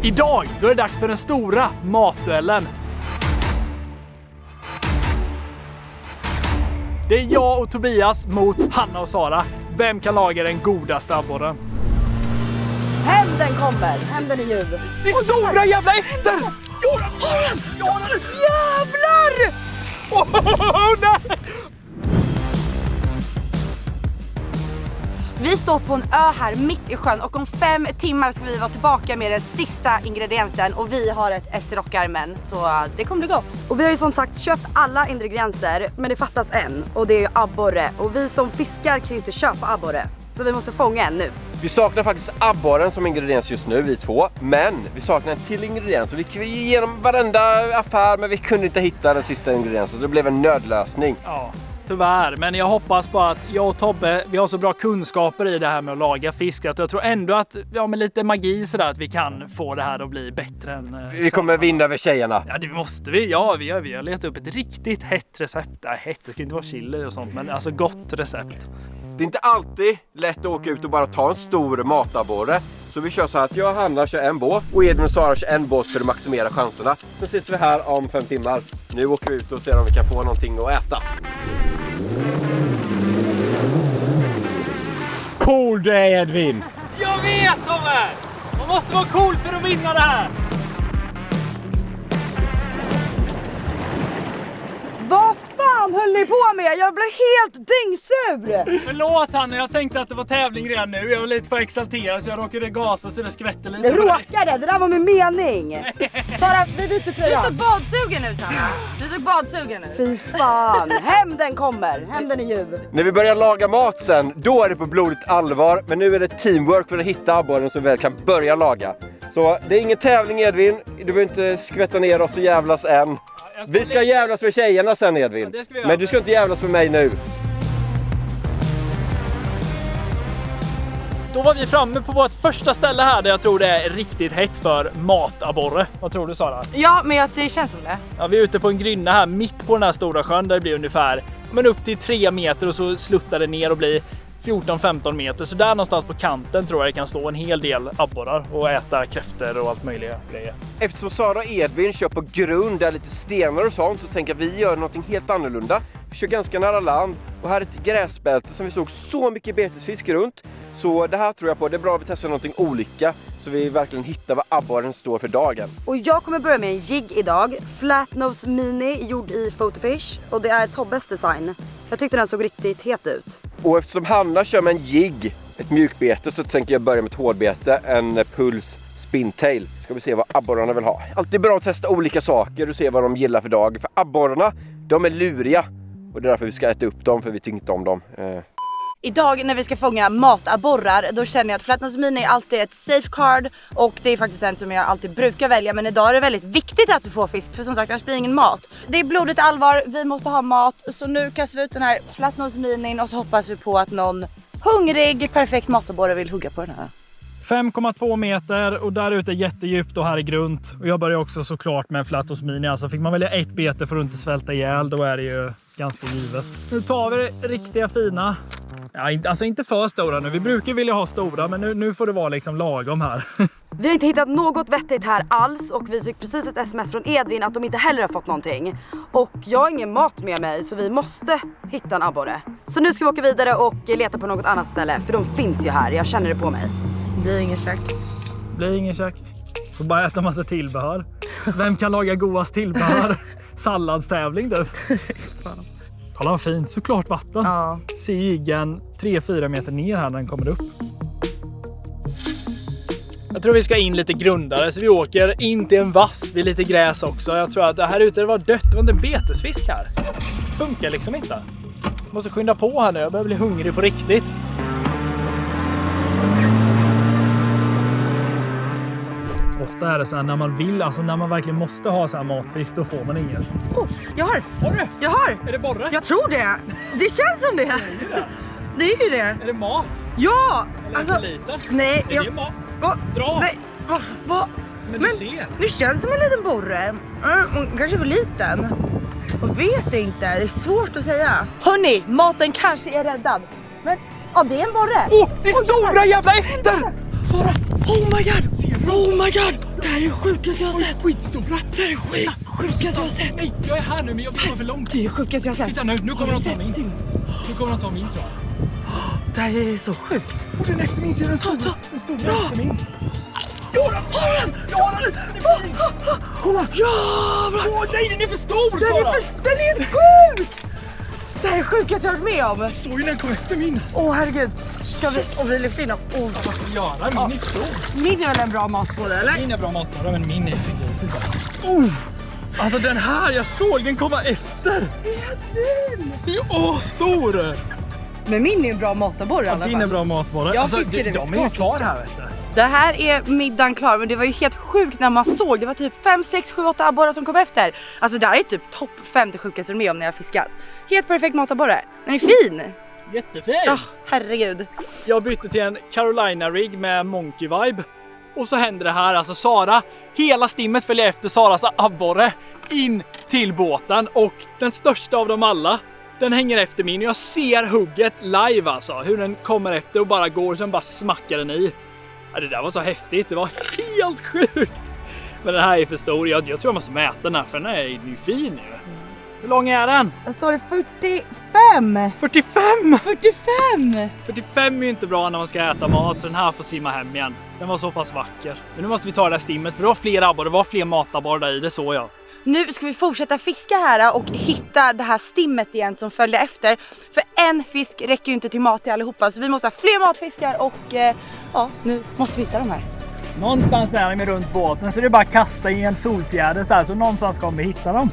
Idag, då är det dags för den stora matduellen. Det är jag och Tobias mot Hanna och Sara. Vem kan laga den godaste abborren? Hämnden kommer! Hämnden är ljuv! Det är stora jävla efter! Jävlar! Nej! Vi står på en ö här mitt i sjön och om 5 timmar ska vi vara tillbaka med den sista ingrediensen och vi har ett S i rockärmen, så det kommer bli gott. Och vi har ju som sagt köpt alla ingredienser, men det fattas en och det är ju abborre. Och vi som fiskar kan ju inte köpa abborre, så vi måste fånga en nu. Vi saknar faktiskt abborren som ingrediens just nu, vi två. Men vi saknar en till ingrediens. Och vi gick igenom varenda affär, men vi kunde inte hitta den sista ingrediensen. Så det blev en nödlösning. Ja, tyvärr. Men jag hoppas på att jag och Tobbe, vi har så bra kunskaper i det här med att laga fisk. Att jag tror ändå att, ja, med lite magi sådär, att vi kan få det här att bli bättre än... Vi kommer vinna över tjejerna. Ja, det måste vi. Ja, vi har letat upp ett riktigt hett recept. Nej, hett, det ska inte vara chili och sånt, men alltså gott recept. Det är inte alltid lätt att åka ut och bara ta en stor matabborre. Så vi kör så här att jag och Hanna kör en båt och Edvin och Sara kör en båt för att maximera chanserna. Sen ses vi här om 5 timmar. Nu åker vi ut och ser om vi kan få någonting att äta. Cool du är, Edvin! Jag vet, Tobbe! Man måste vara cool för att vinna det här! Vad fan höll ni på med? Jag blev helt dyngsur! Förlåt Hanna, jag tänkte att det var tävling redan nu. Jag var lite för exalterad så jag råkade gasa så det skvätte lite. Det råkade, det där var min mening! Sara, vi byter tröja. Du såg badsugen ut, Hanna. Du såg badsugen ut. Fy fan, hämnden kommer, hämnden är ljuv. När vi börjar laga mat sen, då är det på blodigt allvar. Men nu är det teamwork för att hitta abborren som vi väl kan börja laga. Så det är ingen tävling, Edvin. Du behöver inte skvätta ner oss och jävlas än. Vi ska jävlas med tjejerna sen, Edvin. Ja, det ska vi göra. Men du ska inte jävlas med mig nu. Då var vi framme på vårt första ställe här där jag tror det är riktigt hett för matabborre. Vad tror du, Sara? Ja, men det känns som det. Ja, vi är ute på en grynna här mitt på den här stora sjön där det blir ungefär upp till 3 meter och så sluttar det ner och blir 14-15 meter. Så där någonstans på kanten tror jag det kan stå en hel del abborrar och äta kräftor och allt möjliga grejer. Eftersom Sara och Edvin kör på grund där lite stenar och sånt, så tänker vi gör någonting helt annorlunda. Vi kör ganska nära land och här är ett gräsbälte som vi såg så mycket betesfisk runt. Så det här tror jag på, det är bra att vi testar någonting olika så vi verkligen hittar vad abborren står för dagen. Och jag kommer börja med en jigg idag. Flatnose Mini gjord i Photofish och det är Tobbes design. Jag tyckte den såg riktigt het ut. Och eftersom Hanna kör med en jigg, ett mjukbete, så tänker jag börja med ett hårdbete, en puls spintail. Ska vi se vad abborrarna vill ha. Alltid bra att testa olika saker och se vad de gillar för dag. För abborrarna, de är luriga. Och det är därför vi ska äta upp dem, för vi tycker inte om dem. Idag när vi ska fånga matabborrar, då känner jag att Flatnose Mini är alltid ett safeguard. Och det är faktiskt en som jag alltid brukar välja. Men idag är det väldigt viktigt att vi får fisk, för som sagt, annars blir ingen mat. Det är blodigt allvar, vi måste ha mat. Så nu kastar vi ut den här Flatnose Mini och så hoppas vi på att någon hungrig, perfekt matabborre vill hugga på den här. 5,2 meter och där ute jättedjupt och här är grunt. Och jag börjar också såklart med en Flatnose Mini. Alltså fick man välja ett bete för att inte svälta ihjäl, då är det ju ganska givet. Nu tar vi det riktiga fina. Ja, alltså inte för stora nu. Vi brukar vilja ha stora, men nu får det vara liksom lagom här. Vi har inte hittat något vettigt här alls och vi fick precis ett sms från Edvin att de inte heller har fått någonting. Och jag har ingen mat med mig så vi måste hitta en abborre. Så nu ska vi åka vidare och leta på något annat ställe, för de finns ju här, jag känner det på mig. Det blir ingen käk. Blir ingen käk. Får bara äta massa tillbehör. Vem kan laga godast tillbehör? Salladstävling du. Kolla vad fint, såklart vatten. Ja. Se jiggen 3-4 meter ner här när den kommer upp. Jag tror vi ska in lite grundare så vi åker in till en vass vid lite gräs också. Jag tror att det här ute var dött, det var inte en betesfisk här. Det funkar liksom inte. Jag måste skynda på här nu, jag börjar bli hungrig på riktigt. Ofta är det så här när man vill, alltså när man verkligen måste ha så här matfisk, då får man inget. Oh, jag har! Har du? Jag har! Är det borre? Jag tror det! Det känns som det! Det är ju det! Är det mat? Ja! Eller Alltså, lite? nej, Är det mat? Va? Dra! Nej, va? Men du ser. Det känns som en liten borre. Kanske för liten. Jag vet inte, det är svårt att säga. Hörni, maten kanske är räddad. Men, ja, det är en borre. Det är stora jävla efter! Sara, oh my god! Oh my god! Det här är det sjukaste jag har sett. Skitstora. Det här är sjukaste jag har sett. Nej, jag är här nu men jag vill gå för långt. Det är det sjukaste jag har sett. Titta nu kommer de ta min. Nu kommer de ta min tror jag. Det här är så sjukt. Och den efter min ser den stora. Den stora efter min. Har den! Jag har den! Den är fin! Kolla! Jävlar! Åh nej, den är för stor! Den är sjuk! Det här är sjukaste jag har varit med om. Jag såg ju den kom efter min. Åh herregud. Ska vi lyfta in dem? Vad ska vi göra? Min är stor. Min är väl en bra matbåda eller? Min är bra matbåda men min är för grisig så. Alltså den här, jag såg den komma efter. Jättefin! Den är stor! Men min är en bra matborre i alla fall. Din är bra matborre. Jag fiskade med de är ju kvar här vet du. Det här är middagen klar, men det var ju helt sjukt när man såg. Det var typ 5, 6, 7, 8 abborrar som kom efter. Alltså det här är typ topp 5 sjukaste med om när jag har fiskat. Helt perfekt matabborre. Den är fin! Jättefin! Ja, herregud. Jag bytte till en Carolina rig med Monkey Vibe. Och så händer det här, alltså Sara, hela stimmet följer efter Saras abborre in till båten. Och den största av dem alla, den hänger efter min. Jag ser hugget live alltså, hur den kommer efter och bara går, sen bara smackar den i. Ja, det där var så häftigt, det var helt sjukt. Men den här är för stor, jag tror jag måste mäta den här för den är ju fin nu. Hur lång är den? Jag står i 45! 45! 45! 45 är ju inte bra när man ska äta mat så den här får simma hem igen. Den var så pass vacker. Men nu måste vi ta det här stimmet för det var fler abborre, det var fler matabborrar i, det såg jag. Nu ska vi fortsätta fiska här och hitta det här stimmet igen som följde efter. För en fisk räcker ju inte till mat till allihopa, så vi måste ha fler matfiskar och ja, nu måste vi hitta de här. Någonstans är de runt båten så det är bara att kasta i en solfjäder så här, så någonstans kommer vi hitta dem.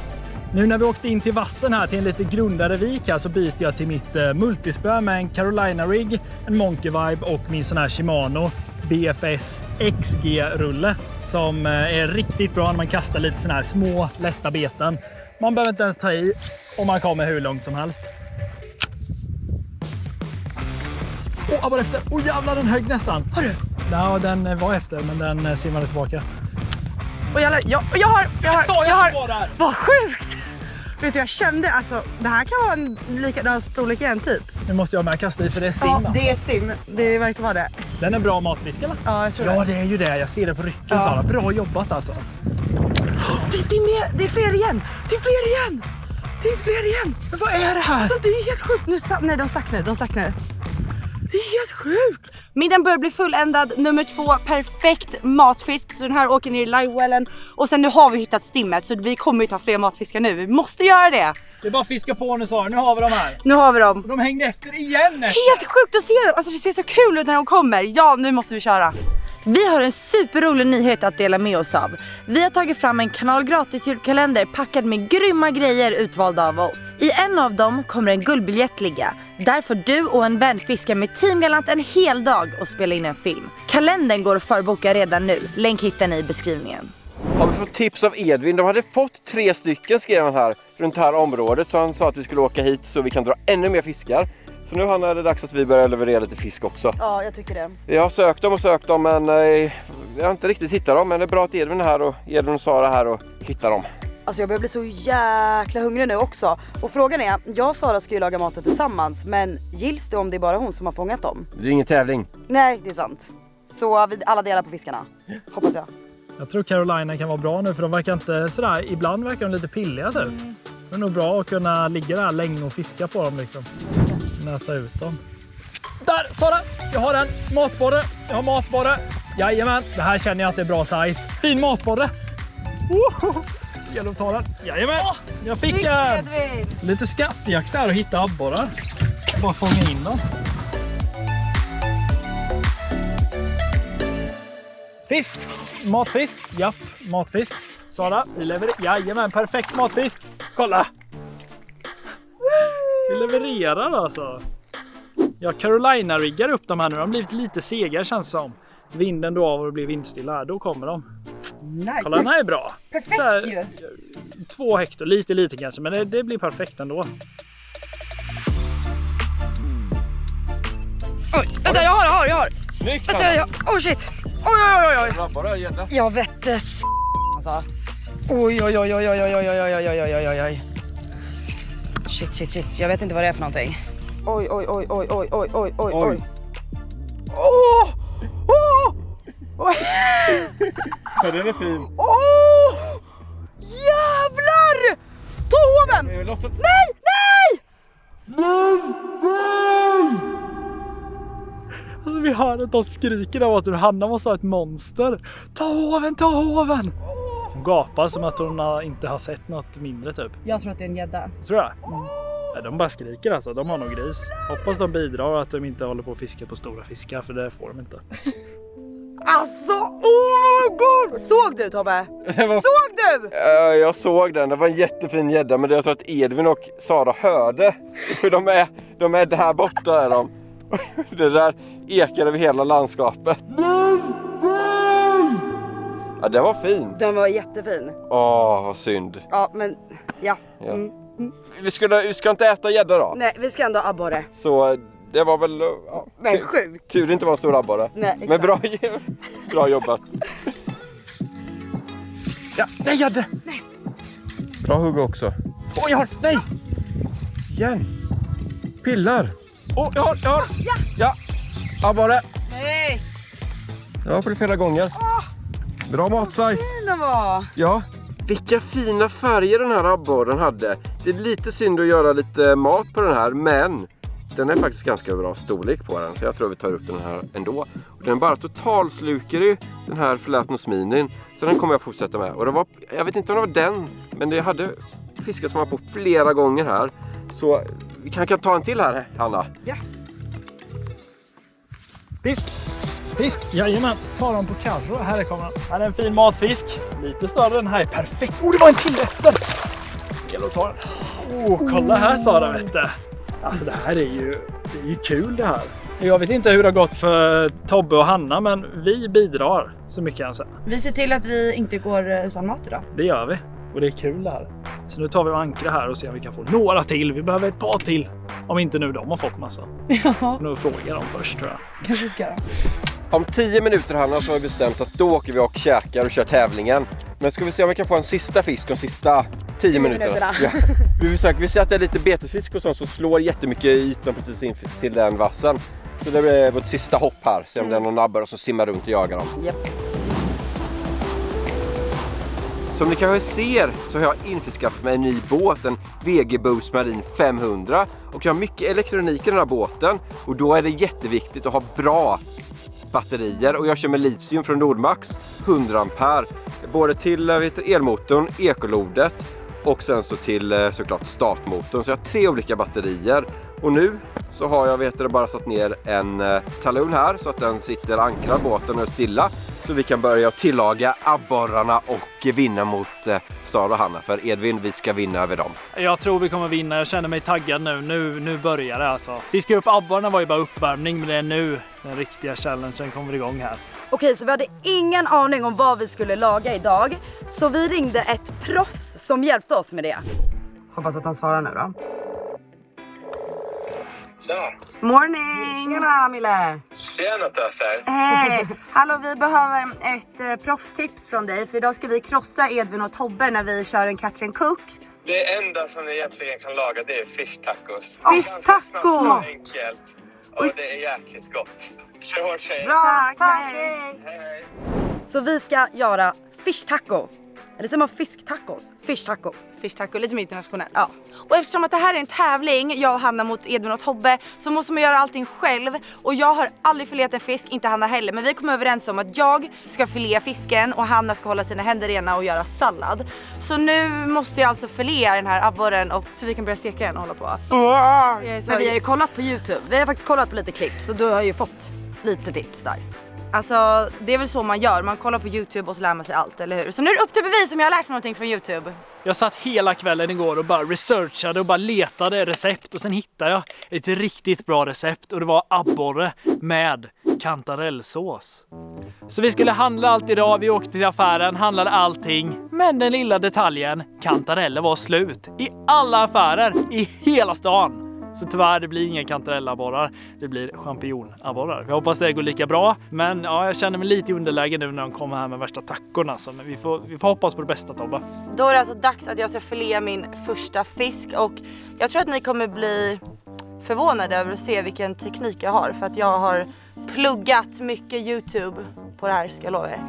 Nu när vi åkte in till vassen här till en lite grundare vik här så byter jag till mitt multispö med en Carolina rig, en Monkey Vibe och min sån här Shimano BFS XG-rulle som är riktigt bra när man kastar lite såna här små lätta beten. Man behöver inte ens ta i och man kommer hur långt som helst. Abborre efter. Jävlar, den högg nästan. Har du? Ja, den var efter men den simmade tillbaka. Och jag har. Vad sjukt! Vet du, jag kände alltså, det här kan vara en likadan storlek igen typ. Nu måste jag med kasta i för det är stim. Ja, det är stim. Det verkar vara det. Den är bra matfisk eller? Ja, jag tror det. Ja, det är ju det. Jag ser det på rycken, Sara. Bra jobbat alltså. Det är stim igen. Det är fler igen. Det är fler igen. Det är fler igen. Men vad är det här? Alltså, det är helt sjukt. Nej, de stack nu. Det är helt sjukt. Middagen börjar bli fulländad. Nummer 2, perfekt matfisk. Så den här åker ner i livewellen. Och sen nu har vi hittat stimmet så vi kommer ju ta fler matfiskar nu. Vi måste göra det. Det är bara att fiska på nu, Sara. Nu har vi dem här. Nu har vi dem. De hängde efter igen. Helt sjukt att se dem. Alltså det ser så kul ut när de kommer. Ja, nu måste vi köra. Vi har en superrolig nyhet att dela med oss av. Vi har tagit fram en kanalgratis julkalender packad med grymma grejer utvalda av oss. I en av dem kommer en guldbiljett ligga. Där får du och en vän fiska med Team Galant en hel dag och spela in en film. Kalendern går att förboka redan nu. Länk hittar ni i beskrivningen. Har vi fått tips av Edvin? De hade fått 3 stycken skrev han här runt det här området. Så han sa att vi skulle åka hit så vi kan dra ännu mer fiskar. Så nu är det dags att vi börjar leverera lite fisk också. Ja, jag tycker det. Jag har sökt dem men jag har inte riktigt hittat dem. Men det är bra att Edvin är här och Edvin och Sara här och hittar dem. Alltså jag börjar bli så jäkla hungrig nu också. Och frågan är, jag och Sara ska ju laga maten tillsammans. Men gills det om det är bara hon som har fångat dem? Det är ingen tävling. Nej, det är sant. Så vi alla delar på fiskarna, hoppas jag. Jag tror Carolina kan vara bra nu för de verkar inte sådär, ibland verkar de lite pilliga typ. Det är nog bra att kunna ligga där länge och fiska på dem liksom. Nöta ut dem. Där, Sara! Jag har en matborre. Jag har matborre. Jajamän, det här känner jag att det är bra size. Fin matborre. Gäller att ta den. Jajamän, jag fick lite skattjakt där och hitta abborrar. Bara fånga in dem. Fisk, matfisk, japp, matfisk. Sara, vi levererar. Jajamän, perfekt matfisk. Kolla! Vi levererar alltså. Jag Carolina-riggar upp de här nu. De har blivit lite segare känns som. Vinden då av och det blir vindstilla här. Då kommer de. Nice. Kolla, den här är bra. Perfekt ju. 2 hektar, lite kanske. Men det blir perfekt ändå. Oj, vänta, jag har. Snyggt! Vänta, oh shit. Oj. Jag vettes. Alltså. Oj. Shit. Jag vet inte vad det är för någonting. Oj. Ja, den är fin. Jävlar! Ta hoven! Jag låtsas... Nej! Alltså vi hör att de skriker av att Hanna måste ha ett monster. Ta hoven, ta hoven! Hon gapar som att hon inte har sett något mindre typ. Jag tror att det är en gädda. Tror jag. Nej, de bara skriker alltså, de har nog gris. Hoppas de bidrar och att de inte håller på att fiska på stora fiskar, för det får de inte. Alltså, god! Såg du Tobbe? Såg du? Jag såg den, det var en jättefin gädda, men jag tror att Edvin och Sara hörde. För de är där borta är de. Det där ekar över hela landskapet. Ja, den var fin. Den var jättefin. Vad synd. Ja, men ja. Vi ska inte äta gädda då. Nej, vi ska ändå ha abborre. Så det var väl... Men sjukt. Tur det inte var en stor abborre. Nej, exakt. Men bra jobbat. Ja, nej gädda! Nej. Bra hugg också. Nej! Igen. Pillar. Jag har. Ja. Abborre. Snyggt. Jag var på det flera gånger. Bra matsize. Fin den var. Ja. Vilka fina färger den här abborren hade. Det är lite synd att göra lite mat på den här, men den är faktiskt ganska bra storlek på den, så jag tror vi tar upp den här ändå. Och den bara totalslukar ju den här flätnosminin, så den kommer jag fortsätta med. Och det var, jag vet inte om det var den, men det hade fiskat som var på flera gånger här. Så vi kan ta en till här, Hanna. Ja. Fisk, jajamän. Ta dem på karro. Här kommer den. Här är en fin matfisk. Lite större, den här är perfekt. Det var en till efter. Jag vill ta den. Kolla här Sara, vet du. Alltså det här är ju kul det här. Jag vet inte hur det har gått för Tobbe och Hanna, men vi bidrar så mycket än sen. Vi ser till att vi inte går utan mat idag. Det gör vi. Och det är kul det här. Så nu tar vi och ankrar här och ser om vi kan få några till. Vi behöver ett par till. Om inte nu de har fått massa. Ja. Nu frågar de först tror jag. Kanske ska. Om 10 minuter, Hanna, så har vi bestämt att då åker vi och käkar och kör tävlingen. Men ska vi se om vi kan få en sista fisk de sista 10 minuterna. Ja. Vi ser att det är lite betesfisk och sånt som slår jättemycket i ytan precis in till den vassen. Så det blir vårt sista hopp här. Se om det är någon nabbar som simmar runt och jagar dem. Yep. Som ni kanske ser så har jag införskaffat med en ny båt, en VG Boost Marine 500. Och jag har mycket elektronik i den här båten. Och då är det jätteviktigt att ha bra batterier. Och jag kör med litium från Nordmax, 100 ampere. Både till elmotorn, ekolodet och sen så till såklart startmotorn. Så jag har 3 olika batterier. Och nu så har jag bara satt ner en talon här så att den sitter ankrad, båten och är stilla. Så vi kan börja tillaga abborrarna och vinna mot Sara och Hanna. För Edvin, vi ska vinna över dem. Jag tror vi kommer vinna, jag känner mig taggad nu. Nu börjar det alltså. Fiska upp abborrarna var ju bara uppvärmning, men det är nu den riktiga challengen kommer igång här. Okej, så vi hade ingen aning om vad vi skulle laga idag. Så vi ringde ett proffs som hjälpte oss med det. Hoppas att han svarar nu då. Tja! Morning! Tjena Mille! Tjena töser! Hej! Hallå, vi behöver ett proffstips från dig. För idag ska vi krossa Edvin och Tobbe när vi kör en catch and cook. Det enda som ni egentligen kan laga, det är fish tacos. Fish tacos! Ganska enkelt. Och det är jäkligt gott. Kör hårt tjejer! Bra, tack! Hej. Hej! Så vi ska göra fish taco. Eller säger man fisktacos? Fish taco. Fish taco, lite mer internationellt. Ja. Och eftersom att det här är en tävling, jag och Hanna mot Edvin och Tobbe, så måste man göra allting själv. Och jag har aldrig filetat en fisk, inte Hanna heller. Men vi kommer överens om att jag ska filea fisken och Hanna ska hålla sina händer rena och göra sallad. Så nu måste jag alltså filea den här abborren och så vi kan börja steka den och hålla på. Men vi har ju kollat på YouTube. Vi har faktiskt kollat på lite klipp, så du har ju fått lite tips där. Alltså, det är väl så man gör. Man kollar på YouTube och så lär man sig allt, eller hur? Så nu är det upp till bevis om jag har lärt mig någonting från YouTube. Jag satt hela kvällen igår och bara researchade och bara letade recept. Och sen hittade jag ett riktigt bra recept. Och det var abborre med kantarellsås. Så vi skulle handla allt idag. Vi åkte till affären, handlade allting. Men den lilla detaljen, kantareller var slut. I alla affärer, i hela stan. Så tyvärr, det blir inga kantarellabborrar. Det blir champinjonabborrar. Jag hoppas det går lika bra. Men ja, jag känner mig lite i underläge nu när de kommer här med värsta tackorna. Så men vi får hoppas på det bästa, Tobbe. Då är det alltså dags att jag ska filea min första fisk. Och jag tror att ni kommer bli förvånade över att se vilken teknik jag har. För att jag har pluggat mycket YouTube på det här, ska jag lova er.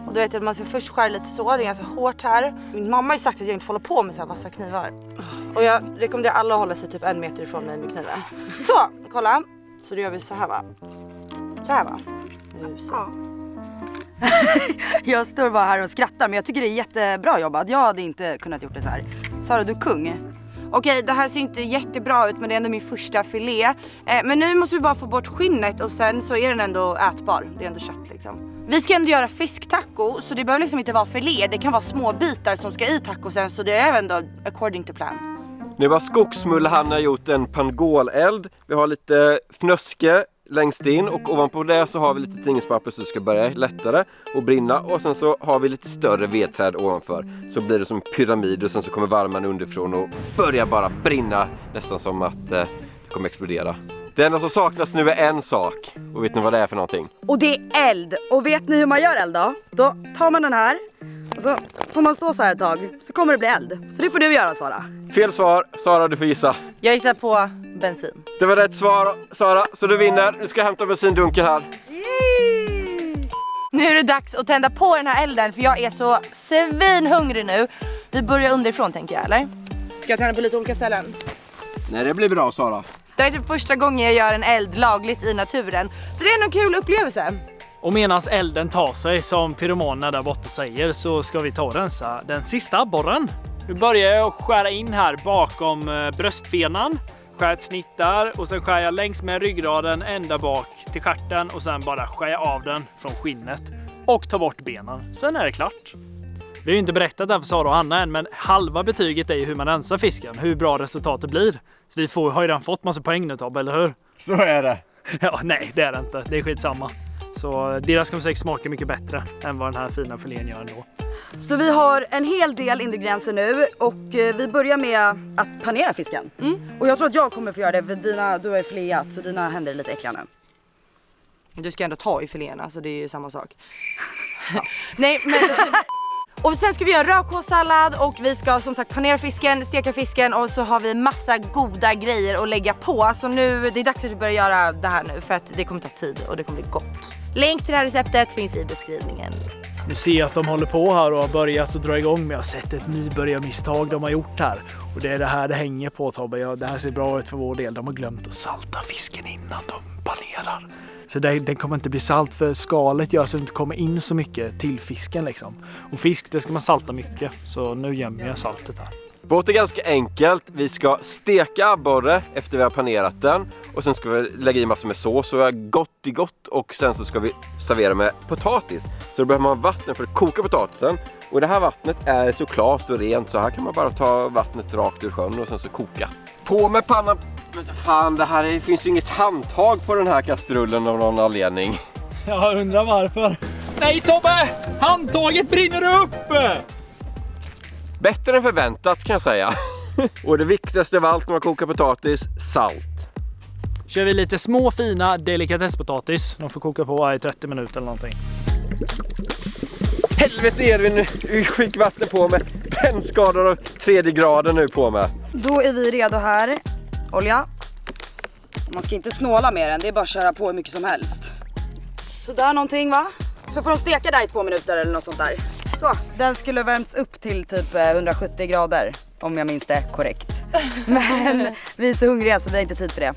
Och Och du vet att man ska först skära lite så, det är ganska hårt här. Min mamma har ju sagt att jag inte får hålla på med så här vassa knivar. Och jag rekommenderar alla att hålla sig typ 1 meter ifrån mig med kniven. Så, kolla. Så då gör vi så här va. Så här va. Nu så. Jag står bara här och skrattar, men jag tycker det är jättebra jobbat. Jag hade inte kunnat gjort det så här. Sara, du är kung. Okej, det här ser inte jättebra ut, men det är ändå min första filé. Men nu måste vi bara få bort skinnet och sen så är den ändå ätbar. Det är ändå kött liksom. Vi ska ändå göra fisktaco, så det behöver liksom inte vara filé. Det kan vara små bitar som ska i tacosen, så det är ändå according to plan. Nu har Skogsmullhanna gjort en pangoleld. Vi har lite fnöske längst in och ovanpå det så har vi lite tidningspapper så det ska börja lättare och brinna. Och sen så har vi lite större vedträd ovanför. Så blir det som en pyramid och sen så kommer värmen underifrån och börjar bara brinna. Nästan som att det kommer explodera. Det enda som saknas nu är en sak. Och vet ni vad det är för någonting? Och det är eld. Och vet ni hur man gör eld då? Då tar man den här och så får man stå så här ett tag. Så kommer det bli eld. Så det får du göra, Sara. Fel svar. Sara, du får gissa. Jag gissar på bensin. Det var rätt svar, Sara. Så du vinner. Nu ska jag hämta bensindunken här. Yay! Nu är det dags att tända på den här elden, för jag är så svinhungrig nu. Vi börjar underifrån tänker jag, eller? Ska jag tända på lite olika ställen? Nej, det blir bra, Sara. Det är typ första gången jag gör en eld lagligt i naturen. Så det är en kul upplevelse. Och medan elden tar sig, som pyromanerna där borta säger, så ska vi ta och rensa den sista abborren. Nu börjar jag skära in här bakom bröstfenan. Skär ett snitt där och sen skär jag längs med ryggraden ända bak till stjärten och sen bara skär jag av den från skinnet och tar bort benen. Sen är det klart. Vi har ju inte berättat det här för Sara och Hanna än, men halva betyget är ju hur man rensar fisken, hur bra resultatet blir. Så vi har ju redan fått massa poäng nu, Tobbe, eller hur? Så är det. Ja, nej, det är det inte. Det är skitsamma. Så deras kommer säkert smaka mycket bättre än vad den här fina filén gör ändå. Så vi har en hel del ingredienser nu och vi börjar med att panera fisken. Och jag tror att jag kommer få göra det för du har ju fileat så dina händer är lite äckliga nu. Du ska ändå ta i filéerna, så det är ju samma sak. Ja. Nej, men... Och sen ska vi göra rödkålssallad och vi ska som sagt panera fisken, steka fisken och så har vi massa goda grejer att lägga på. Så nu, det är dags att vi börjar göra det här nu för att det kommer ta tid och det kommer bli gott. Länk till det här receptet finns i beskrivningen. Nu ser jag att de håller på här och har börjat att dra igång, men jag har sett ett nybörjarmisstag de har gjort här. Och det är det här det hänger på, Tobbe. Det här ser bra ut för vår del. De har glömt att salta fisken innan de panerar. Så den kommer inte bli salt för skalet gör så att det inte kommer in så mycket till fisken liksom. Och fisk, det ska man salta mycket. Så nu gömmer jag saltet här. Vårt är ganska enkelt. Vi ska steka abborre efter vi har panerat den. Och sen ska vi lägga i massor med sås och gott. Och sen så ska vi servera med potatis. Så då behöver man vatten för att koka potatisen. Och det här vattnet är så klart och rent. Så här kan man bara ta vattnet rakt ur sjön och sen så koka. På med pannan. Men fan, det finns ju inget handtag på den här kastrullen av någon anledning. Jag undrar varför. Nej, Tobbe! Handtaget brinner upp! Bättre än förväntat kan jag säga. Och det viktigaste av allt när man kokar potatis, salt. Kör vi lite små fina delikatesspotatis. De får koka på i 30 minuter eller någonting. Helvete Edvin, nu fick vatten på med brännskador och 3:e graden nu på med. Då är vi redo här. Olja. Man ska inte snåla med den, det är bara att köra på hur mycket som helst. Så där någonting va? Så får de steka där i 2 minuter eller något sånt där. Så, den skulle värmts upp till typ 170 grader om jag minns det korrekt. Men vi är så hungriga så vi har inte tid för det.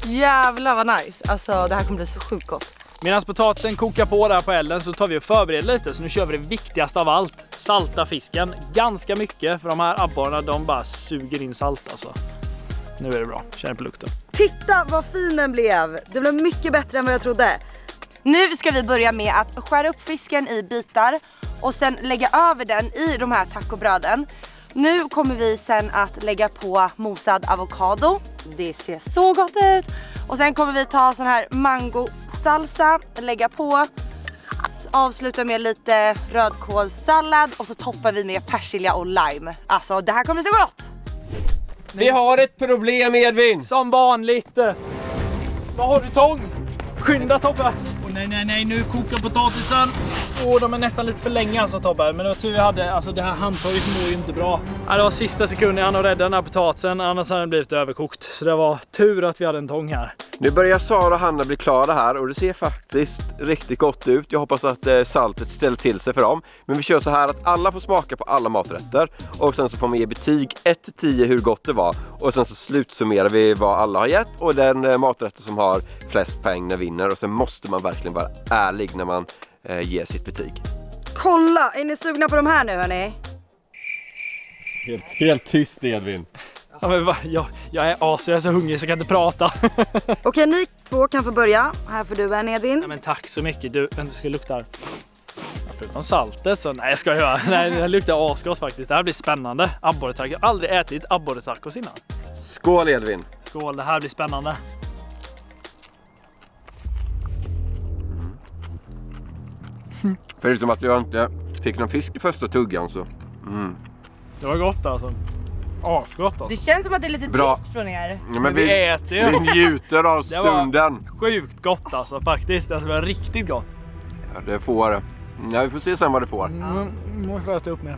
Jävlar vad nice. Alltså det här kommer bli så sjukt gott. Medan potatisen kokar på där på elden så tar vi och förbereder lite. Så nu kör vi det viktigaste av allt. Salta fisken. Ganska mycket för de här abborrarna de bara suger in salt alltså. Nu är det bra. Känner på lukten. Titta vad fin den blev. Det blev mycket bättre än vad jag trodde. Nu ska vi börja med att skära upp fisken i bitar och sen lägga över den i de här tacobröden. Nu kommer vi sen att lägga på mosad avokado. Det ser så gott ut. Och sen kommer vi ta sån här mango salsa, lägga på. Avsluta med lite rödkålssallad och så toppar vi med persilja och lime. Alltså det här kommer bli så gott. Vi har ett problem Edvin. Som vanligt. Vad har du tång? Skynda Tobbe. Nej, nu kokar potatisen. De är nästan lite för länge alltså Tobbe. Men det var tur jag hade, alltså det här handtaget mår ju inte bra. Det var sista sekunden han räddade den här potatisen, annars hade den blivit överkokt. Så det var tur att vi hade en tång här. Nu börjar Sara och Hanna bli klara här och det ser faktiskt riktigt gott ut. Jag hoppas att saltet ställer till sig för dem. Men vi kör så här att alla får smaka på alla maträtter. Och sen så får man ge betyg 1-10 hur gott det var. Och sen så slutsummerar vi vad alla har gett. Och den maträtten som har flest poäng vinner. Och sen måste man verkligen vara ärlig när man ger sitt betyg. Kolla, är ni sugna på de här nu hörni? Helt tyst Edvin. Ja, men jag är as, jag är så hungrig så jag kan inte prata. Okej, ni två kan få börja. Här får du en Edvin. Ja, men tack så mycket. Du ska lukta här. Förutom saltet så nej, ska jag göra. Nej, det luktar asgott faktiskt. Det här blir spännande. Abborretacos. Jag har aldrig ätit abborretacos innan. Skål Edvin. Skål, det här blir spännande. Förutom att jag inte fick någon fisk i första tuggan så. Det var gott alltså. Asgott alltså. Det känns som att det är lite Bra. tyst från er. Ja, men Vi äter ju. vi njuter av Det var stunden. sjukt gott alltså faktiskt. Alltså, det var riktigt gott. Ja, det får. Ja, vi får se sen vad det får. Måste äta upp mer.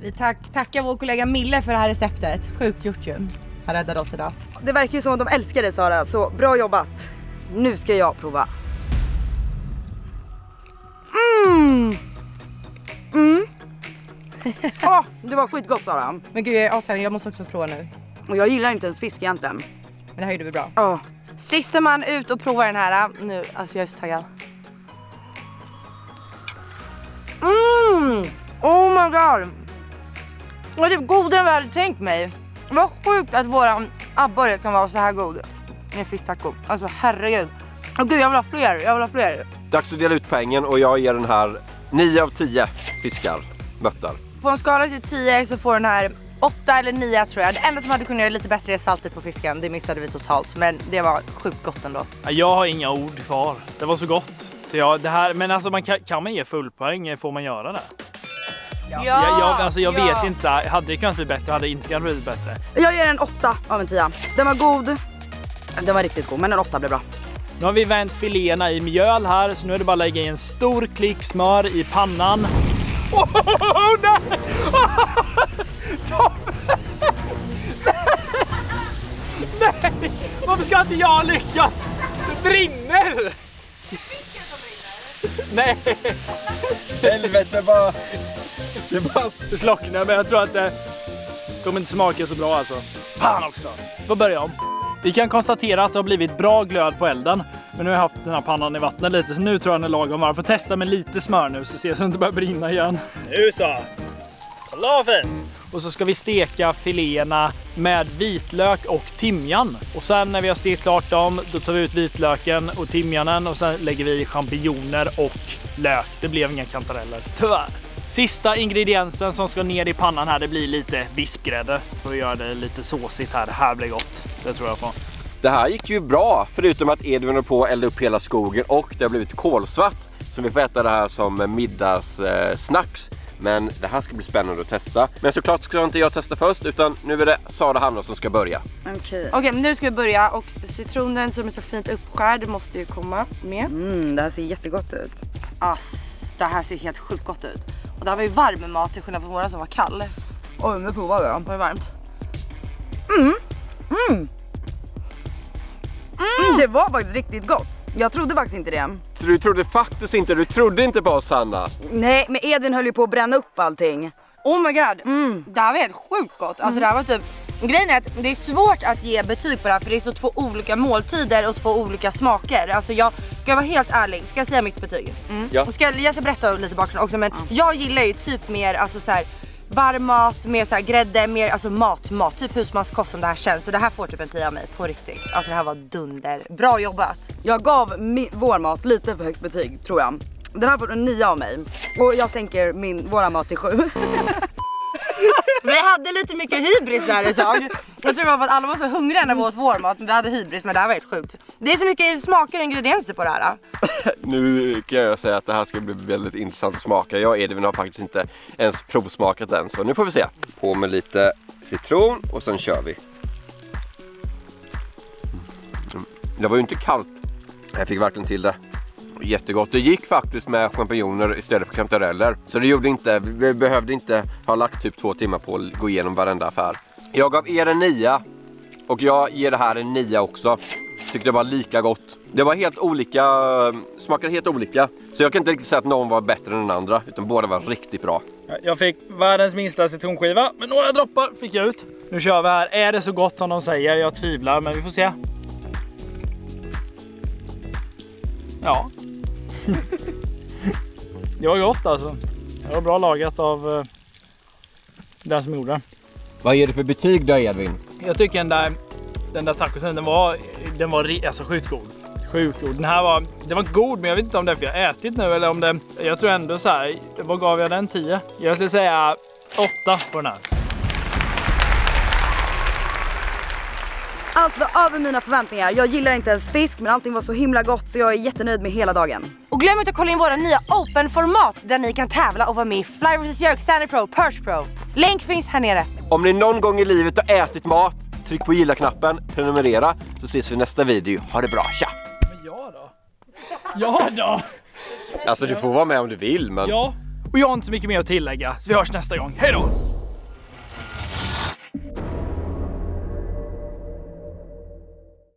Vi tackar vår kollega Mille för det här receptet. Sjukt gjort ju. Han räddade oss idag. Det verkar ju som att de älskar dig Sara, så bra jobbat. Nu ska jag prova. Det var skitgott Sara. Men gud, jag är ashärlig. Jag måste också prova nu. Och jag gillar inte ens fisk egentligen. Men det här gjorde vi bra. Ja. Sista man ut och provar den här nu. Alltså jag är så taggad. Oh my god. Det var typ godare än vad jag hade tänkt mig. Det var sjukt att våran abborre kan vara så här god med fisktaco. Alltså herregud. Åh gud, jag vill ha fler. Dags att dela ut pengen och jag ger den här 9 av 10 fiskar. Möttar. På en skala till 10 så får den här 8 eller 9 tror jag. Det enda som hade kunnat göra lite bättre är saltet på fisken. Det missade vi totalt. Men det var sjukt gott ändå. Jag har inga ord kvar. Det var så gott. Så det här, men alltså kan man ge full poäng? Får man göra det? Jag vet inte så här, hade det kunnat bli bättre, hade det inte kunnat bli bättre. Jag ger en 8 av en 10. Den var god. Den var riktigt god, men en 8 blev bra. Nu har vi vänt filéerna i mjöl här, så nu är det bara att lägga i en stor klick smör i pannan. Nej! Nej! Varför ska inte jag lyckas? Det brinner! Nej! Helvete bara. Det bara Slocknar, men jag tror att det kommer inte smaka så bra alltså. Fan också! Får börja om. Vi kan konstatera att det har blivit bra glöd på elden. Men nu har jag haft den här pannan i vattnet lite, så nu tror jag den är lagom varm. Får testa med lite smör nu så ser det inte börjar brinna igen. Nu så! Kolla fint! Och så ska vi steka filéerna med vitlök och timjan. Och sen när vi har stekt klart dem, då tar vi ut vitlöken och timjanen och sen lägger vi champinjoner och lök. Det blev inga kantareller, tyvärr. Sista ingrediensen som ska ner i pannan här, det blir lite vispgrädde för att göra det lite såsigt här. Det här blir gott, det tror jag på. Det här gick ju bra, förutom att Edvin var på att elda upp hela skogen och det har blivit kolsvart. Så vi får äta det här som middagssnacks. Men det här ska bli spännande att testa. Men såklart ska inte jag testa först, utan nu är det Sara och Hanna som ska börja. Okej, men nu ska vi börja och citronen som är så fint uppskärd måste ju komma med. Det här ser jättegott ut. Det här ser helt sjukt gott ut. Och det här var ju varm mat till skillnad från våra som var kall. Oj, nu provar vi. Var det varmt? Det var faktiskt riktigt gott. Jag trodde faktiskt inte det. Så du trodde inte på oss, Hanna? Nej, men Edvin höll ju på att bränna upp allting. Oh my god, det här var helt sjukt gott. Alltså det här var typ... Grejen är att det är svårt att ge betyg på det här för det är så två olika måltider och två olika smaker. Alltså jag ska vara helt ärlig, ska jag säga mitt betyg? Ja. Jag ska berätta lite bakgrund också, men jag gillar ju typ mer alltså så här varm mat, mer så här grädde, mer alltså mat, typ husmanskost som det här känns. Så det här får typ en 10 av mig på riktigt. Alltså det här var dunder. Bra jobbat. Jag gav vår mat lite för högt betyg, tror jag. Den här får en 9 av mig. Och jag sänker våra mat till 7. Vi hade lite mycket hybris där ett tag. Jag tror det var för att alla var så hungriga när vi åt vår mat. Vi hade hybris, men det här var helt sjukt. Det är så mycket smaker och ingredienser på det här. Nu kan jag säga att det här ska bli väldigt intressant att smaka. Jag och Edvin har faktiskt inte ens provsmakat än, så nu får vi se. På med lite citron och sen kör vi. Det var ju inte kallt. Jag fick verkligen till det. Jättegott. Det gick faktiskt med champinjoner istället för kantareller. Så det gjorde inte, vi behövde inte ha lagt typ 2 timmar på att gå igenom varenda affär. Jag gav er en 9 och jag ger det här en 9 också. Tyckte det var lika gott. Det var helt olika, smakade helt olika. Så jag kan inte riktigt säga att någon var bättre än den andra, utan båda var riktigt bra. Jag fick världens minsta citronskiva, men några droppar fick jag ut. Nu kör vi här. Är det så gott som de säger? Jag tvivlar, men vi får se. Ja. Det var gott alltså. Det var bra lagat av den som gjorde det. Vad ger du för betyg då, Edvin? Jag tycker den där tacosen, den var alltså sjukt god. Sjukt god. Den var god, men jag vet inte om det är för jag har ätit nu eller om det... Jag tror ändå så här, vad gav jag den 10? Jag skulle säga 8 på den här. Allt var över mina förväntningar. Jag gillar inte ens fisk, men allting var så himla gott så jag är jättenöjd med hela dagen. Och glöm inte att kolla in våra nya open-format där ni kan tävla och vara med i Fly vs Jerk, Stanley Pro, Perch Pro. Länk finns här nere. Om ni någon gång i livet har ätit mat, tryck på gilla-knappen, prenumerera, så ses vi i nästa video. Ha det bra, tja! Men ja då. Ja då. Alltså du får vara med om du vill, men... Ja. Och jag har inte så mycket mer att tillägga, så vi hörs nästa gång. Hej då!